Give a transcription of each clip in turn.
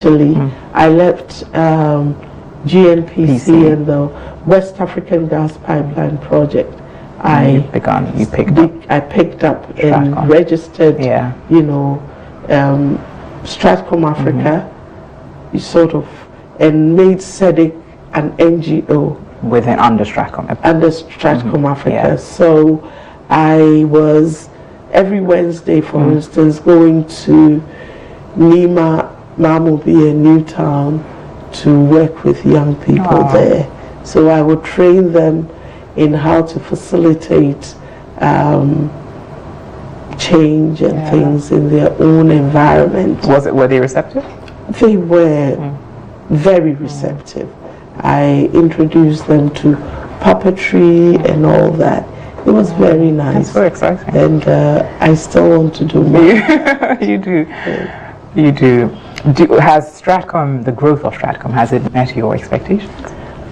hastily. I left GNPC and the West African Gas Pipeline Project. I picked up and registered, Stratcom Africa, sort of, and made SEDIC an NGO. Within under Stratcom. Under Stratcom Africa. Yeah. So I was every Wednesday, for instance, going to Nima, Mamobi, and Newtown to work with young people there. So I would train them in how to facilitate change and things in their own environment. Were they receptive? They were very receptive. I introduced them to puppetry and all that. It was very nice. That's so exciting. And I still want to do more. You do. Yeah. You do. Has Stratcom, the growth of Stratcom, has it met your expectations?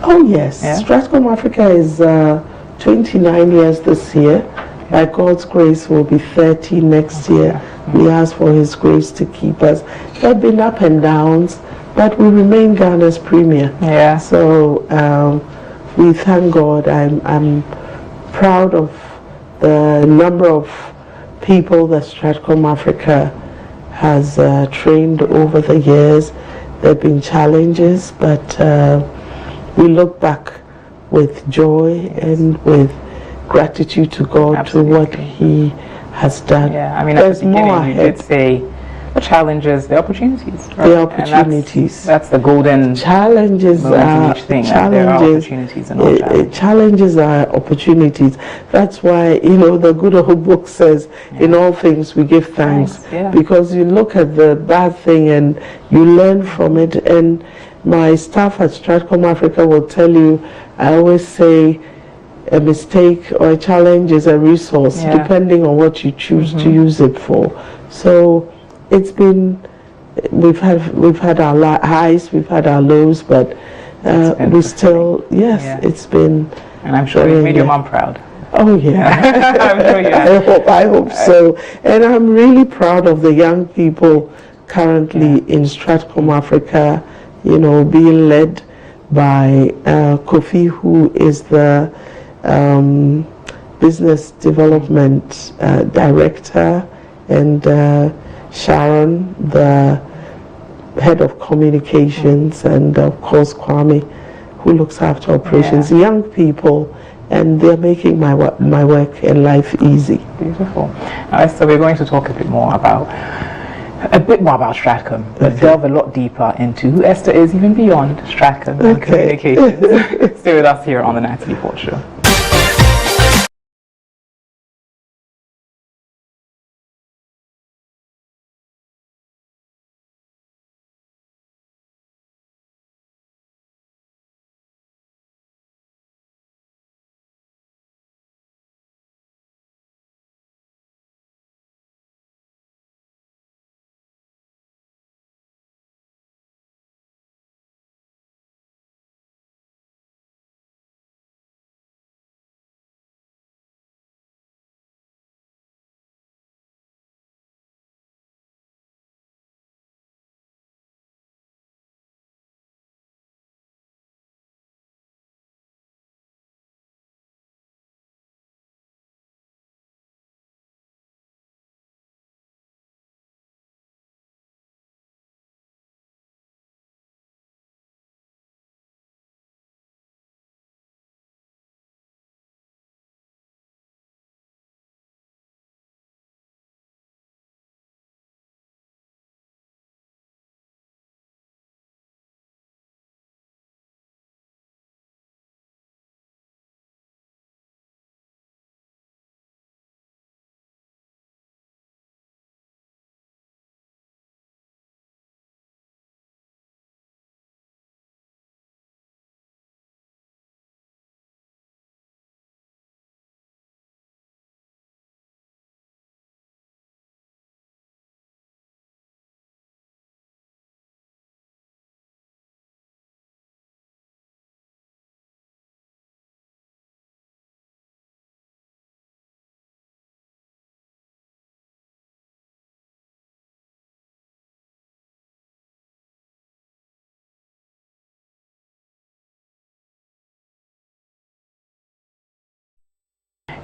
Oh yes. Yeah? Stratcom Africa is 29 years this year. By God's grace, we'll be 30 next year. We ask for His grace to keep us. There have been up and downs, but we remain Ghana's premier. Yeah. So we thank God. I'm proud of the number of people that Stratcom Africa has trained over the years. There have been challenges, but we look back with joy and with gratitude to God. Absolutely. To what He has done. Yeah, I mean, there's more ahead. You did say the challenges, the opportunities. Right? The opportunities. That's the golden challenges. Are thing. There are opportunities and all challenges. Challenges are opportunities. That's why the good old book says, in all things we give thanks. Because you look at the bad thing and you learn from it. And my staff at Stratcom Africa will tell you, I always say, a mistake or a challenge is a resource, depending on what you choose to use it for. So it's been, we've had our highs, we've had our lows, but we still, it's been. And I'm sure you made your mom proud. Oh yeah, I'm sure you have. I hope so. And I'm really proud of the young people currently in Stratcom Africa, being led by Kofi, who is the business development director, and Sharon, the head of communications, and of course Kwame, who looks after operations. Young people, and they're making my work and life easy. Beautiful. So we're going to talk a bit more about Stratcom, but delve a lot deeper into who Esther is, even beyond Stratcom and communications. Stay with us here on the Natalie Ford Show.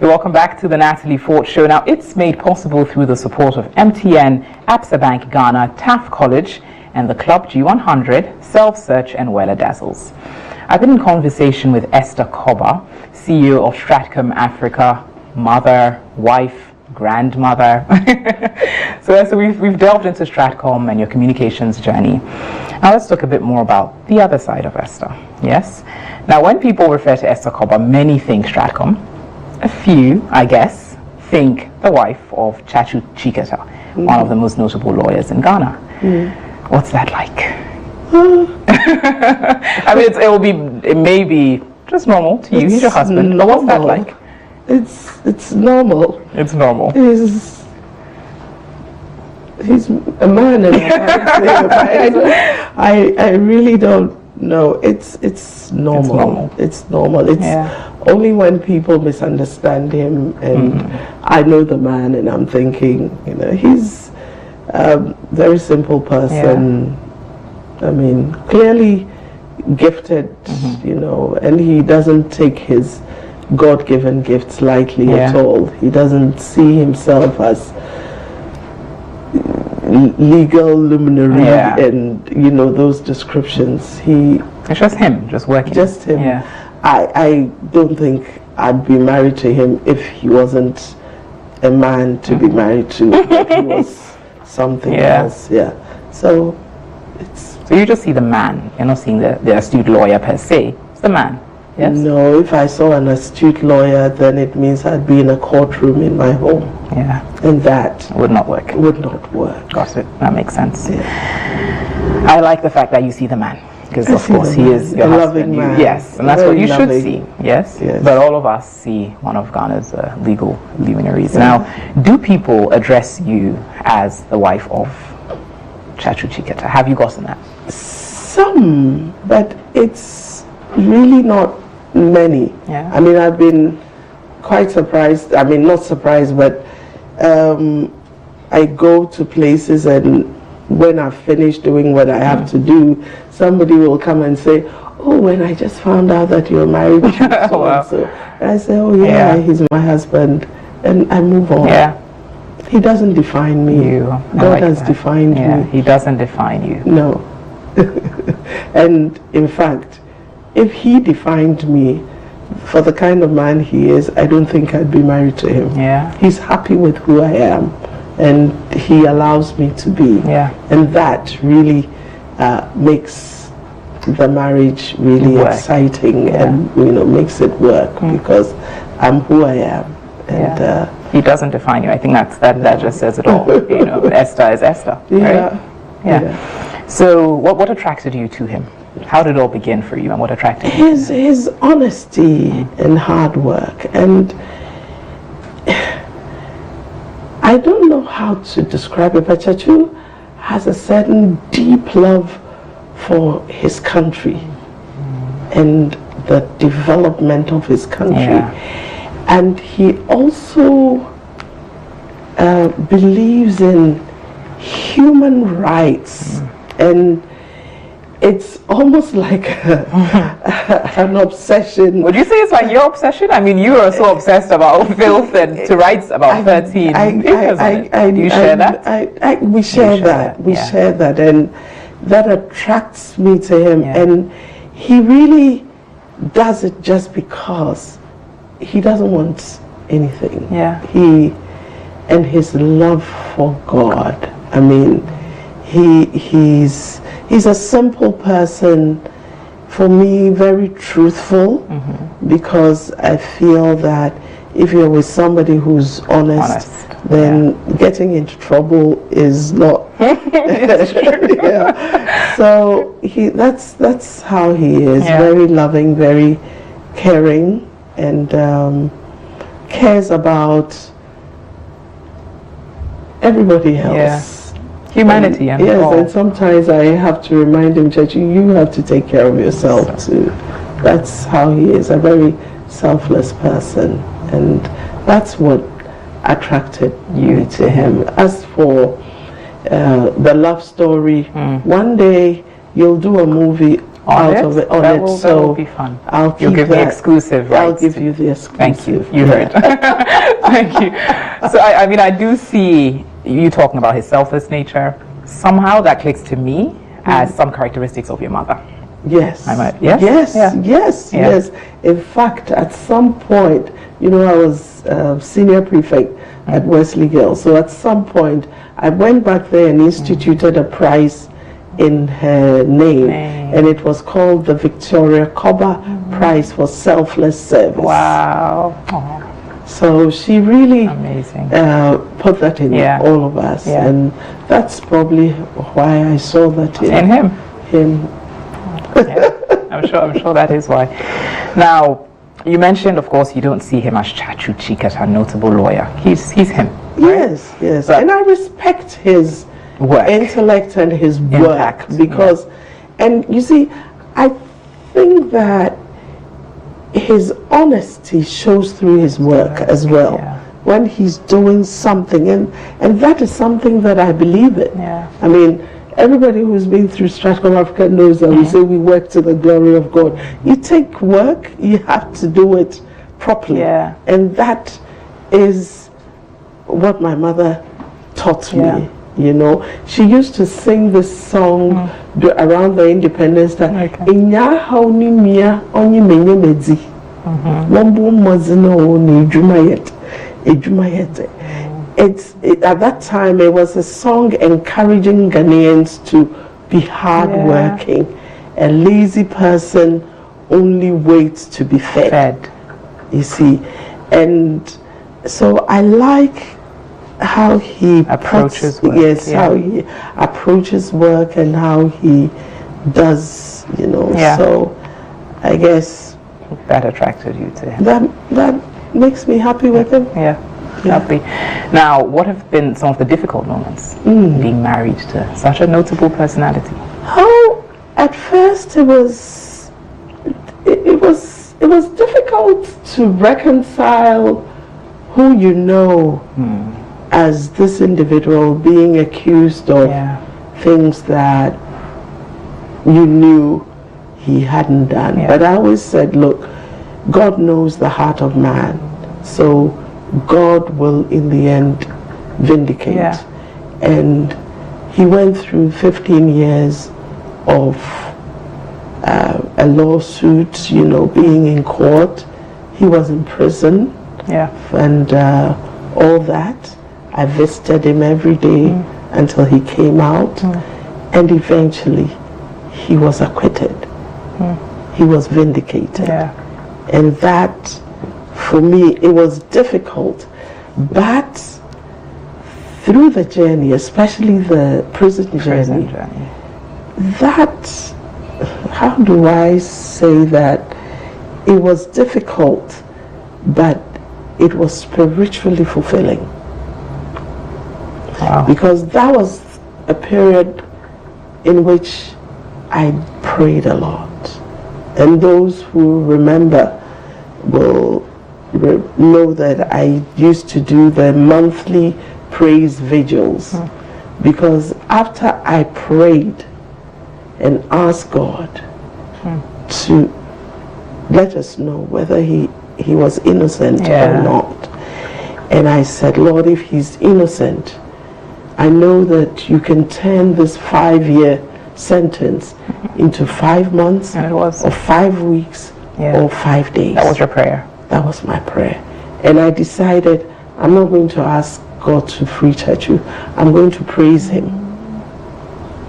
You're welcome back to the Natalie Fort Show. Now, it's made possible through the support of MTN, Absa Bank Ghana, Taft College, and the Club G100, Self-Search, and Weller Dazzles. I've been in conversation with Esther Koba, CEO of Stratcom Africa, mother, wife, grandmother. So Esther, we've delved into Stratcom and your communications journey. Now let's talk a bit more about the other side of Esther. Yes? Now, when people refer to Esther Koba, many think Stratcom. A few, I guess, think the wife of Chachu Chiketa, one of the most notable lawyers in Ghana. What's that like? I mean, it may be just normal to you. He's your husband. But what's that like? It's normal. It's normal. He's a man, and I really don't know. It's normal. It's normal. It's only when people misunderstand him, and I know the man, and I'm thinking, he's a very simple person. I mean, clearly gifted, and he doesn't take his God-given gifts lightly at all. He doesn't see himself as legal luminary and those descriptions. It's just him, just working. Just him. I don't think I'd be married to him if he wasn't a man to be married to. If he was something else. So you just see the man. You're not seeing the astute lawyer per se. It's the man. Yes? No, if I saw an astute lawyer, then it means I'd be in a courtroom in my home. And that would not work. Got it. That makes sense. I like the fact that you see the man. Because of course he is your husband. Yes, and that's what you should see. Yes? But all of us see one of Ghana's legal luminaries. Now, do people address you as the wife of Chachu Chiketa? Have you gotten that? Some, but it's really not many. I mean, I've been quite surprised. I mean, not surprised, but I go to places, and when I've finished doing what I have to do, somebody will come and say, "Oh, when I just found out that you're married to so and so." And I say, "Oh yeah, he's my husband," and I move on. He doesn't define me. God has defined me. He doesn't define you. No. And in fact, if he defined me for the kind of man he is, I don't think I'd be married to him. He's happy with who I am, and he allows me to be. And that really makes the marriage really exciting and makes it work because I'm who I am. And he doesn't define you. I think that just says it all. Esther is Esther. Right? So what attracted you to him? How did it all begin for you, and what attracted you? His honesty and hard work, and I don't know how to describe it, but Chachu has a certain deep love for his country and the development of his country. And he also believes in human rights, and it's almost like an obsession. Would you say it's like your obsession? I mean, you are so obsessed about filth and to write about 13 papers. Do you share that? We share that. We share that, and that attracts me to him. And he really does it just because he doesn't want anything. And his love for God. I mean, he's a simple person, for me, very truthful, because I feel that if you're with somebody who's honest. Then getting into trouble is not. So that's how he is. Very loving, very caring, and cares about everybody else. Humanity and and sometimes I have to remind him, Chachu, you have to take care of yourself too. That's how he is, a very selfless person, and that's what attracted you to him. As for the love story, one day you'll do a movie out of it on that it. Will, so that will be fun. You'll give me exclusive rights. I'll give you the exclusive. Thank you. You heard. Thank you. So I mean, I do see you talking about his selfless nature. Somehow that clicks to me as some characteristics of your mother. Yes. Yes. Yes. Yeah. Yes. Yeah. Yes. In fact, at some point, I was senior prefect at Wesley Girls. So at some point, I went back there and instituted a prize in her name, and it was called the Victoria Coba Prize for Selfless Service. Wow. So she really amazing. Put that in all of us, and that's probably why I saw that in him. Yeah, I'm sure that is why. Now, you mentioned, of course, you don't see him as Chachu Chikat, a notable lawyer. He's him. Right? Yes, and I respect his work, intellect, and his impact, work because, and you see, I think that his honesty shows through his work as well. Yeah. When he's doing something, and that is something that I believe in. Yeah. I mean, everybody who's been through Stratcom Africa knows that we say we work to the glory of God. You take work, you have to do it properly. Yeah. And that is what my mother taught me. She used to sing this song around the Independence Day. Inya hauni mia onye menye medi. Wambu mazino ni jumayet. At that time, it was a song encouraging Ghanaians to be hardworking. A lazy person only waits to be fed. You see, and so I like how he approaches work. Yes, how he approaches work and how he does. So I guess that attracted you to him. That makes me happy with him. Happy. Now, what have been some of the difficult moments being married to such a notable personality? Oh, at first it was difficult to reconcile who as this individual being accused of things that you knew he hadn't done. But I always said, look, God knows the heart of man, so God will in the end vindicate. And he went through 15 years of a lawsuit, being in court. He was in prison, and all that. I visited him every day until he came out, and eventually he was acquitted. He was vindicated. And that, for me, it was difficult, but through the journey, especially the prison journey, that, how do I say that? It was difficult, but it was spiritually fulfilling. Wow. Because that was a period in which I prayed a lot. And those who remember will know that I used to do the monthly praise vigils. Because after I prayed and asked God to let us know whether he was innocent or not, and I said, Lord, if he's innocent, I know that you can turn this 5-year sentence into 5 months, and it was, or 5 weeks, or 5 days. That was your prayer. That was my prayer. And I decided I'm not going to ask God to free Chachu. I'm going to praise him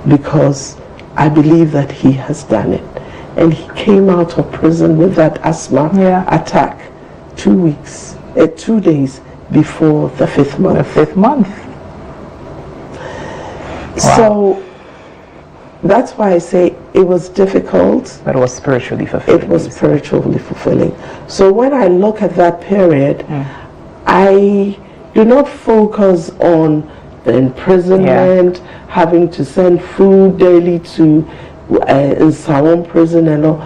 because I believe that he has done it. And he came out of prison with that asthma attack 2 days before the 5th month. The 5th month. Wow. So that's why I say it was difficult. But it was spiritually fulfilling. It was spiritually fulfilling. So when I look at that period, I do not focus on the imprisonment, having to send food daily to in Sawon prison and all.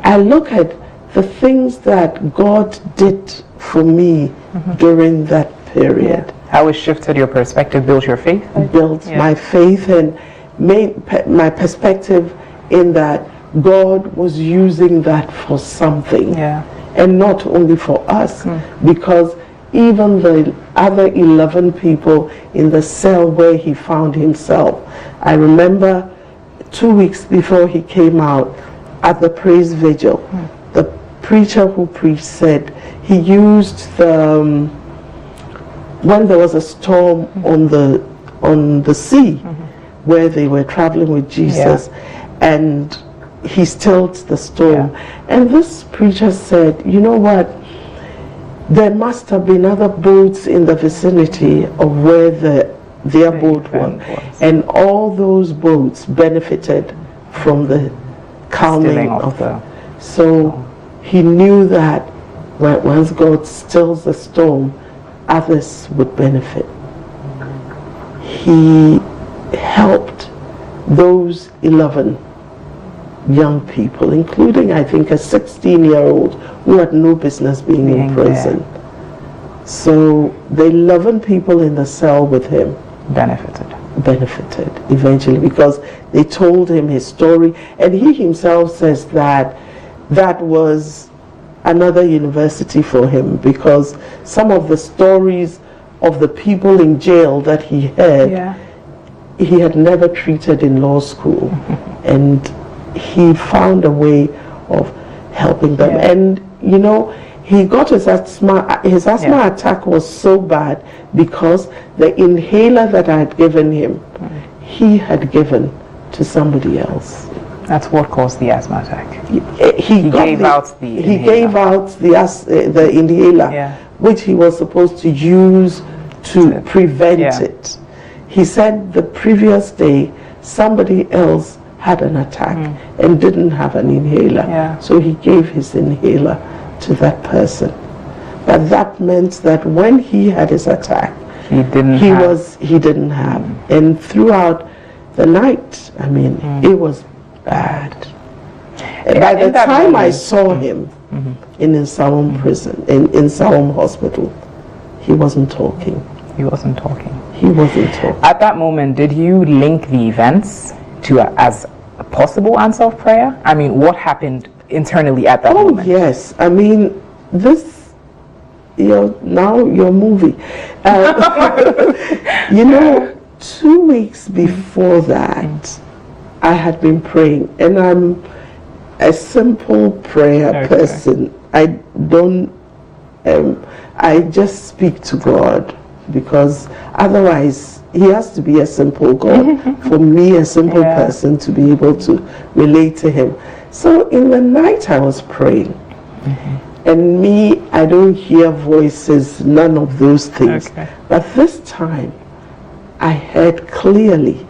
I look at the things that God did for me during that period. How it shifted your perspective, built your faith? Built my faith and made my perspective in that God was using that for something. Yeah. And not only for us, because even the other 11 people in the cell where he found himself, I remember 2 weeks before he came out at the praise vigil, the preacher who preached said he used the when there was a storm on the sea where they were traveling with Jesus, and he stilled the storm. And this preacher said, you know what, there must have been other boats in the vicinity of where their boat was, and all those boats benefited from the calming of the. So he knew that once God stills the storm, others would benefit. He helped those 11 young people, including I think a 16-year-old who had no business being in prison. There. So the 11 people in the cell with him benefited eventually, because they told him his story, and he himself says that that was another university for him, because some of the stories of the people in jail that he heard, he had never treated in law school, and he found a way of helping them. And you know, he got his asthma attack was so bad because the inhaler that I had given him, he had given to somebody else. That's what caused the asthma attack. He gave out the inhaler, which he was supposed to use to prevent it. He said the previous day somebody else had an attack and didn't have an inhaler, so he gave his inhaler to that person. But that meant that when he had his attack, he didn't have. And throughout the night, I mean, it was bad. And by the time I saw him in Nsawam prison, in Nsawam hospital, he wasn't talking. At that moment, did you link the events to as a possible answer of prayer? I mean, what happened internally at that moment? Oh yes, I mean, this, now your movie. You know, 2 weeks before that, I had been praying, and I'm a simple prayer person. I don't, I just speak to God, because otherwise he has to be a simple God for me, a simple person, to be able to relate to him. So in the night I was praying, and me, I don't hear voices, none of those things. But this time I heard clearly,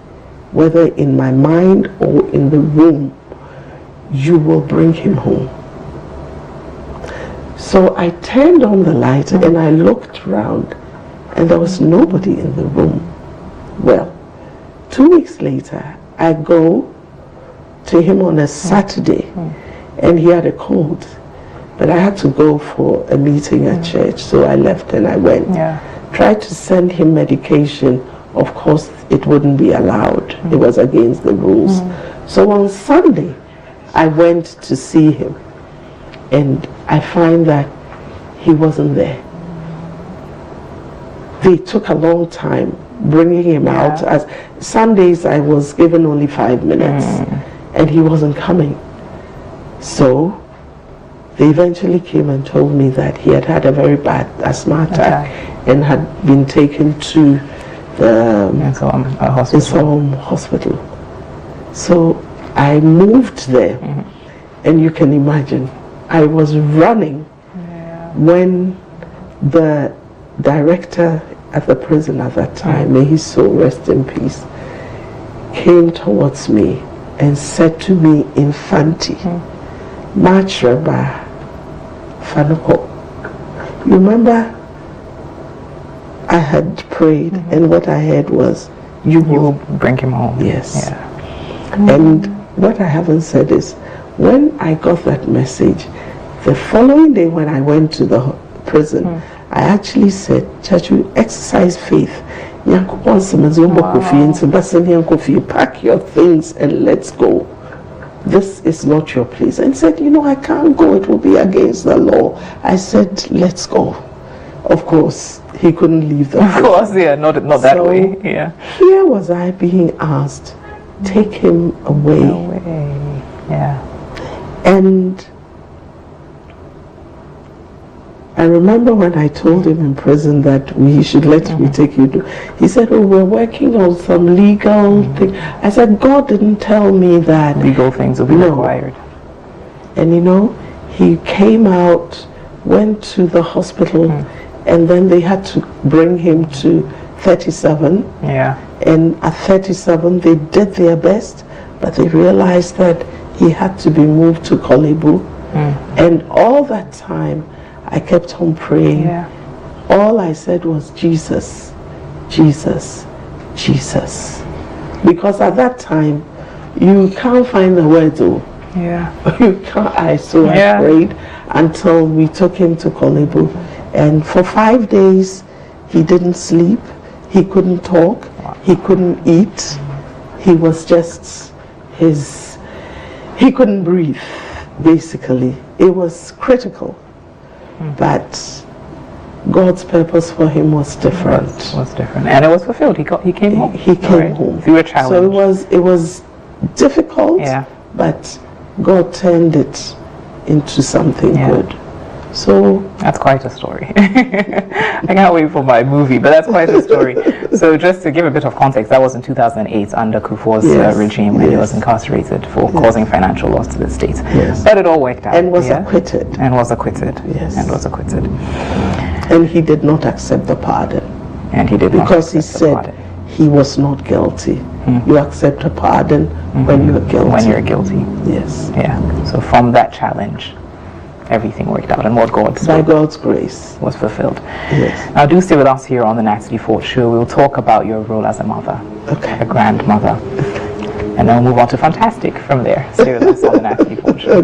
whether in my mind or in the room, you will bring him home. So I turned on the light and I looked around, and there was nobody in the room. Well, 2 weeks later, I go to him on a Saturday, and he had a cold, but I had to go for a meeting at church, so I left and I went. Tried to send him medication. Of course, it wouldn't be allowed. It was against the rules. So on Sunday, I went to see him, and I find that he wasn't there. They took a long time bringing him out. As Sundays, I was given only 5 minutes, and he wasn't coming. So they eventually came and told me that he had had a very bad asthma attack and had been taken to the hospital. So I moved there, and you can imagine, I was running when the director at the prison at that time, may his soul rest in peace, came towards me and said to me in Fanti, Machraba Fanuko. You remember, I had prayed, and what I heard was, you will bring him home. Yes. And what I haven't said is, when I got that message, the following day when I went to the prison, I actually said, Church, you exercise faith. Pack your things and let's go. this is not your place. And said, I can't go. It will be against the law. I said, let's go. Of course, he couldn't leave the place. Of course, yeah, not that way. Yeah. Here was I being asked, take him away. Yeah. And I remember when I told him in prison that he should let me take you to, he said, we're working on some legal thing. I said, God didn't tell me that legal things will be required. And he came out, went to the hospital, and then they had to bring him to 37. Yeah. And at 37, they did their best, but they realized that he had to be moved to Kolebu. And all that time, I kept on praying. Yeah. All I said was, Jesus, Jesus, Jesus. Because at that time, you can't find the words. Yeah. You can't. I prayed until we took him to Kolebu. And for 5 days, he didn't sleep. He couldn't talk. He couldn't eat. He was just he couldn't breathe, basically. It was critical. But God's purpose for him was different. Was different, and it was fulfilled. He came home. He came home through a challenge. So it was difficult. Yeah. But God turned it into something good. So that's quite a story. I can't wait for my movie, but that's quite a story. So just to give a bit of context, that was in 2008 under Kufuor's regime when he was incarcerated for causing financial loss to the state. Yes. But it all worked out. And was acquitted. Yes. And was acquitted. And he did not accept the pardon. And he did because he said he was not guilty. You accept a pardon when you're guilty. When you're guilty. Yes. Yeah. So from that challenge, everything worked out, and what God spoke, by God's grace, was fulfilled. Yes. Now do stay with us here on the Natalie Ford Show. We'll talk about your role as a mother, a grandmother, and then we'll move on to Fantastic from there. Stay with us on the Natalie Ford Show.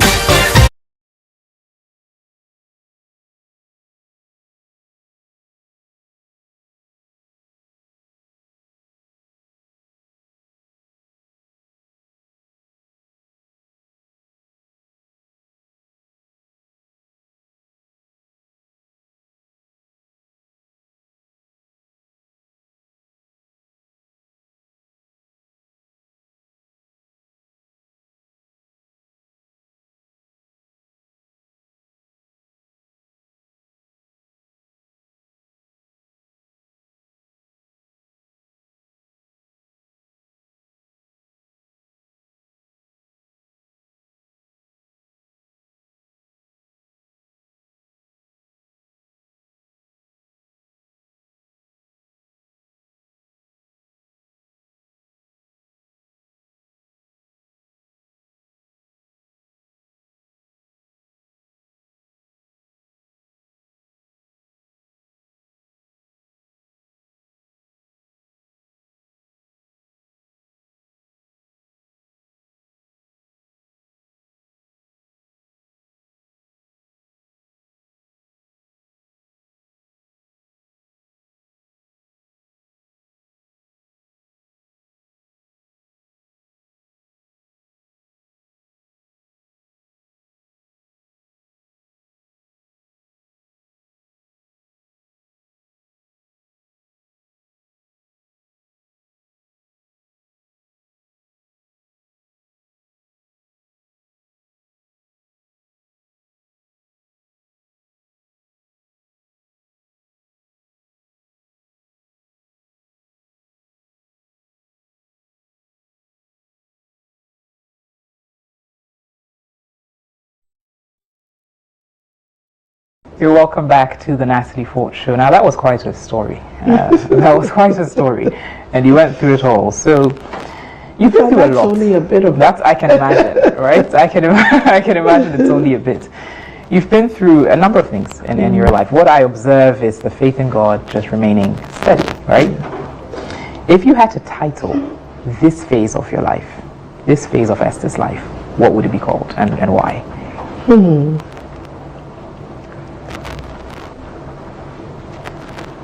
You're welcome back to the Natalie Ford Show. Now that was quite a story. That was quite a story, and you went through it all. So you've been through a lot. Only a bit of that. I can imagine, right? I can imagine it's only a bit. You've been through a number of things in your life. What I observe is the faith in God just remaining steady, right? If you had to title this phase of your life, this phase of Esther's life, what would it be called, and why?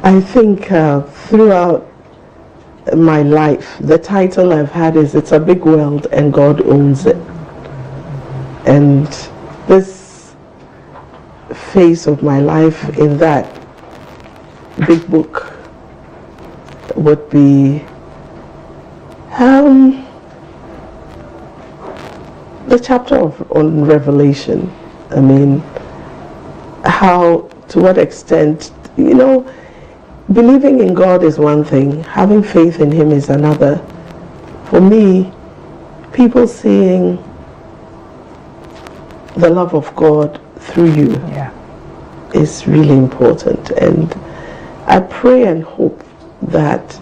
I think throughout my life, the title I've had is It's a Big World and God Owns It. And this phase of my life in that big book would be the chapter on Revelation. I mean, how, to what extent, believing in God is one thing, having faith in Him is another. For me, people seeing the love of God through you is really important. And I pray and hope that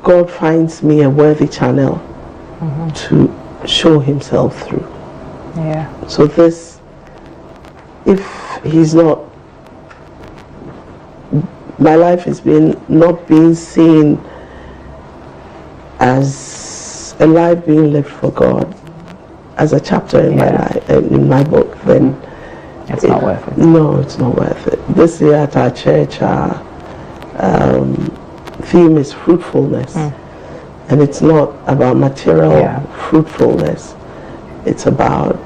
God finds me a worthy channel to show Himself through. Yeah. So this, if He's not, my life has been not being seen as a life being lived for God, as a chapter in my life, in my book, then it's not worth it. No, it's not worth it. This year at our church, our theme is fruitfulness, and it's not about material fruitfulness. It's about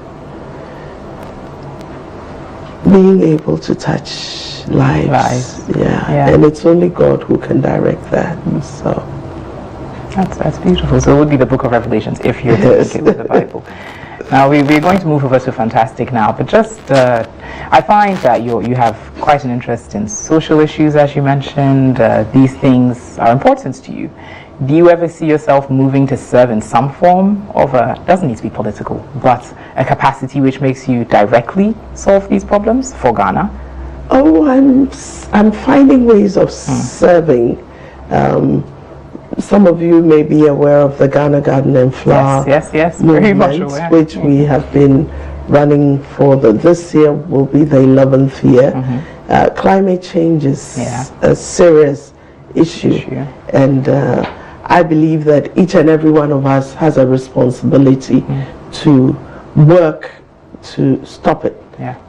being able to touch lives. Yeah. And it's only God who can direct that. So that's beautiful. So it would be the book of Revelations if you're taking it with the Bible. Now we're going to move over to Fantastic now, but just I find that you have quite an interest in social issues, as you mentioned. These things are important to you. Do you ever see yourself moving to serve in some form of doesn't need to be political, but a capacity which makes you directly solve these problems for Ghana? Oh, I'm finding ways of serving. Some of you may be aware of the Ghana Garden and Flower yes, movement, very much aware. Which we have been running for this year will be the 11th year. Climate change is a serious issue. And I believe that each and every one of us has a responsibility to work to stop it.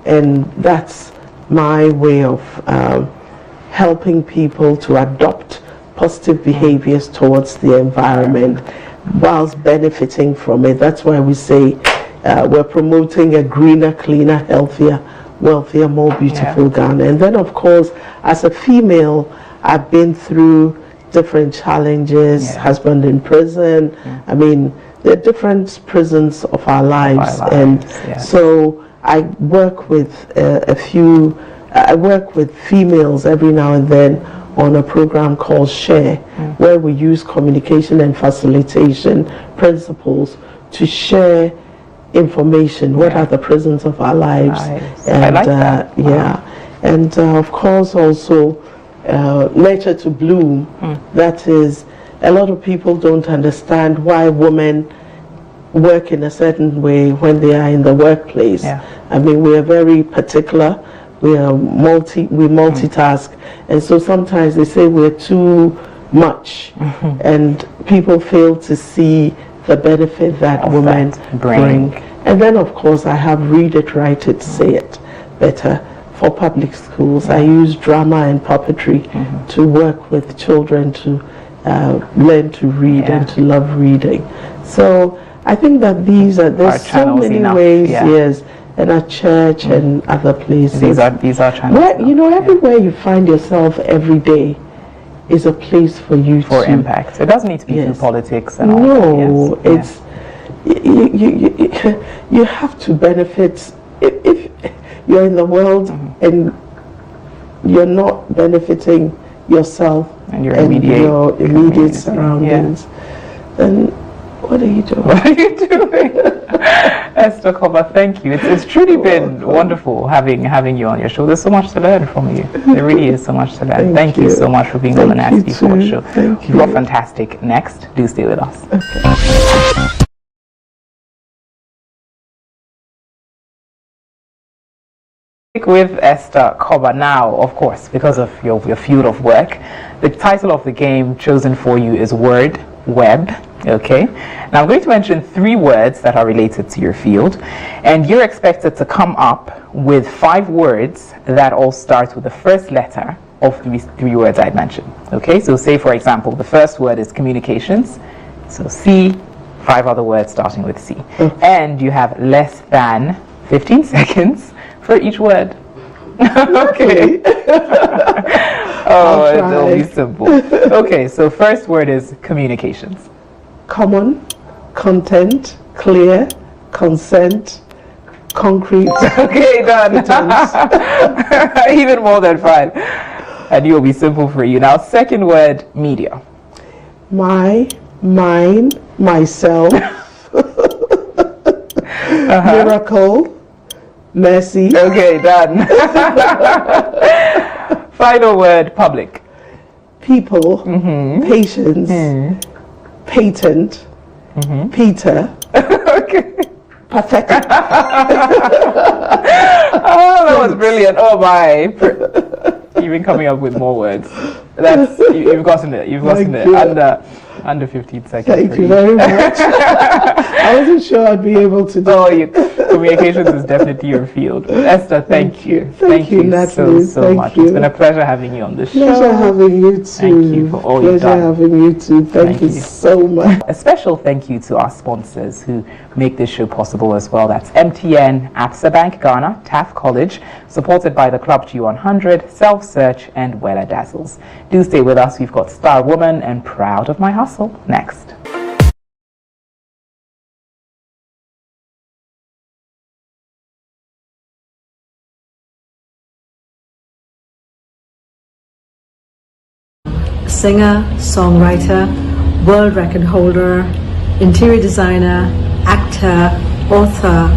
And that's my way of helping people to adopt positive behaviors towards the environment whilst benefiting from it. That's why we say we're promoting a greener, cleaner, healthier, wealthier, more beautiful Ghana. And then of course, as a female, I've been through different challenges, husband in prison. I mean, there are different prisons of our lives. So I work with I work with females every now and then on a program called SHARE, where we use communication and facilitation principles to share information. What are the prisons of our lives? And I like that. And of course also Nature to Bloom. That is, a lot of people don't understand why women work in a certain way when they are in the workplace. I mean, we are very particular. We multitask, and so sometimes they say we're too much, and people fail to see the benefit that women bring. And then of course I have Read It, Write It, Say It better for public schools. I use drama and puppetry to work with children to learn to read and to love reading. So I think that there's so many ways, and at church and other places. These are channels. Everywhere you find yourself every day is a place for you for impact. So it doesn't need to be through politics and all. No, it's you have to benefit. If you're in the world and you're not benefiting yourself and your immediate surroundings, then what are you doing? Esther Koba, thank you. It's truly been wonderful having you on your show. There's so much to learn from you. There really is so much to learn. Thank you so much for being on the Nasty Ford Show. We've got Fantastic next. Do stay with us. Okay. With Esther Koba now, of course, because of your field of work. The title of the game chosen for you is Word Web. Okay, now I'm going to mention 3 words that are related to your field, and you're expected to come up with 5 words that all start with the first letter of three words I'd mentioned. Okay, so say for example the first word is communications, so C, 5 other words starting with C, and you have less than 15 seconds for each word. Okay. Oh, it's always simple. Okay, so first word is communications. Common, content, clear, consent, concrete. Okay, done. Even more than 5. And it will be simple for you. Now, second word, media. My, mine, myself, miracle, mercy. Okay, done. Final word, public. People, patience, patent, Peter. Okay. Pathetic. Oh, that was brilliant. Oh my. Even coming up with more words. You've gotten it. You've gotten it. Under 15 seconds. Thank you very much. I wasn't sure I'd be able to do it. Communications is definitely your field. Esther, thank you. Thank you, Natalie. so much. It's been a pleasure having you on this show. Pleasure having you too. Thank you for all you've done. Pleasure having you too. Thank you so much. A special thank you to our sponsors who make this show possible as well. That's MTN, Absa Bank Ghana, Taft College, supported by the Club GHOne, Self Search, and Wella Dazzles. Do stay with us. We've got Star Woman and Proud of My Hustle next. Singer, songwriter, world record holder, interior designer, actor, author,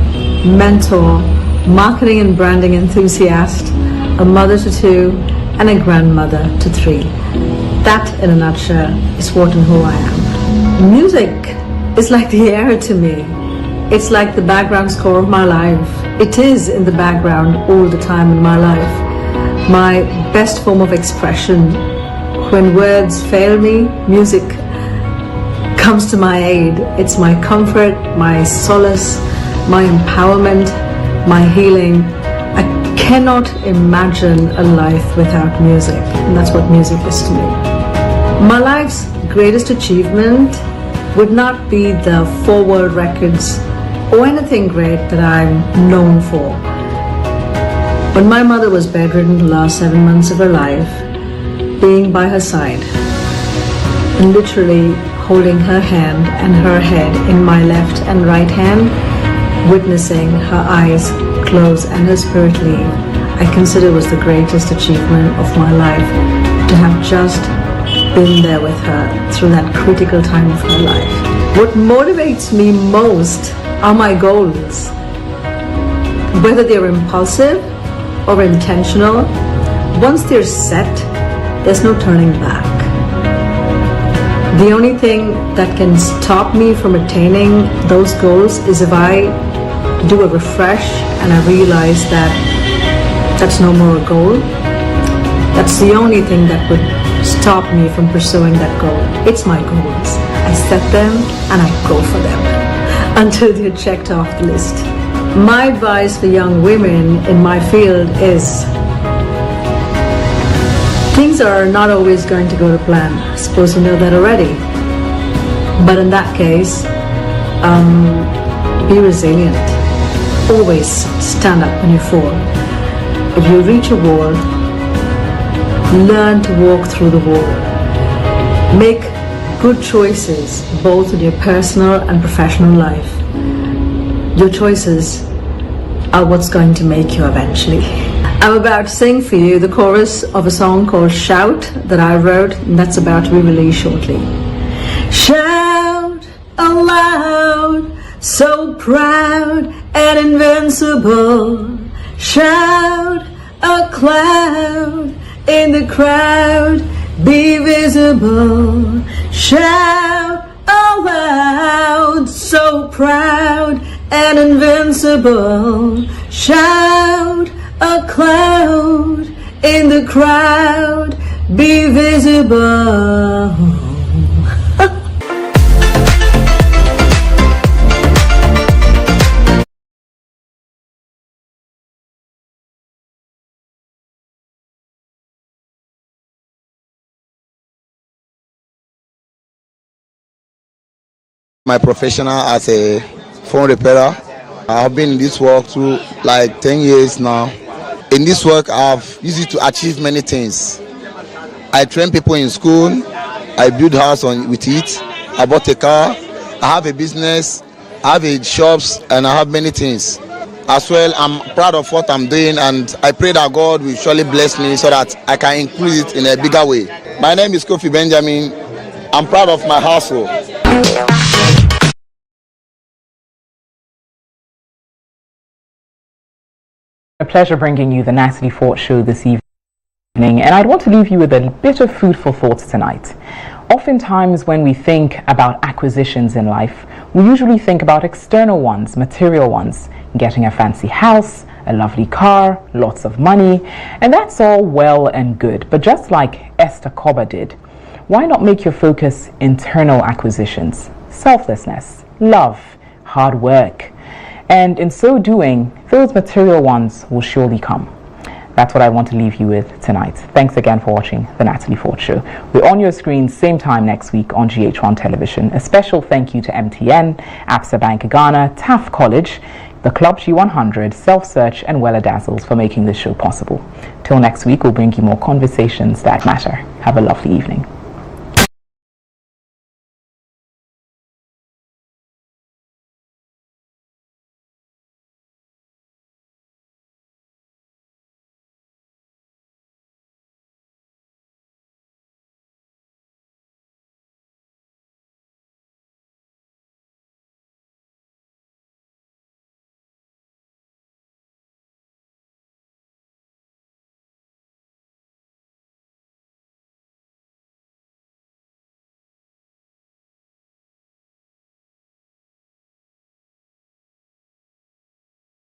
mentor, marketing and branding enthusiast, a mother to 2, and a grandmother to 3. That, in a nutshell, is what and who I am. Music is like the air to me. It's like the background score of my life. It is in the background all the time in my life. My best form of expression. When words fail me, music comes to my aid. It's my comfort, my solace, my empowerment, my healing. I cannot imagine a life without music, and that's what music is to me. My life's greatest achievement would not be the 4 world records or anything great that I'm known for. When my mother was bedridden the last 7 months of her life, being by her side and literally holding her hand and her head in my left and right hand, witnessing her eyes close and her spirit leave, I consider was the greatest achievement of my life, to have just been there with her through that critical time of her life. What motivates me most are my goals. Whether they're impulsive or intentional, once they're set, there's no turning back. The only thing that can stop me from attaining those goals is if I do a refresh and I realize that that's no more a goal. That's the only thing that would stop me from pursuing that goal. It's my goals. I set them and I go for them until they're checked off the list. My advice for young women in my field is things are not always going to go to plan. I suppose you know that already. But in that case, be resilient. Always stand up when you fall. If you reach a wall, learn to walk through the wall. Make good choices, both in your personal and professional life. Your choices are what's going to make you eventually. I'm about to sing for you the chorus of a song called Shout that I wrote, and that's about to be released shortly. Shout aloud, so proud and invincible. Shout a cloud in the crowd, be visible. Shout aloud, so proud and invincible. Shout a cloud in the crowd, be visible. My professional as a phone repairer, I've been in this work through like 10 years now. In this work, I've used it to achieve many things. I train people in school. I build house with it. I bought a car. I have a business. I have a shops, and I have many things. As well, I'm proud of what I'm doing, and I pray that God will surely bless me so that I can increase it in a bigger way. My name is Kofi Benjamin. I'm proud of my household. A pleasure bringing you the Natalie Fort Show this evening, and I'd want to leave you with a bit of food for thought tonight. Oftentimes when we think about acquisitions in life, we usually think about external ones, material ones, getting a fancy house, a lovely car, lots of money, and that's all well and good. But just like Esther Koba did, why not make your focus internal acquisitions, selflessness, love, hard work? And in so doing, those material ones will surely come. That's what I want to leave you with tonight. Thanks again for watching The Natalie Fort Show. We're on your screen same time next week on GHOne Television. A special thank you to MTN, Absa Bank Ghana, Taft College, the Club GHOne, Self Search and Weller Dazzles for making this show possible. Till next week, we'll bring you more conversations that matter. Have a lovely evening.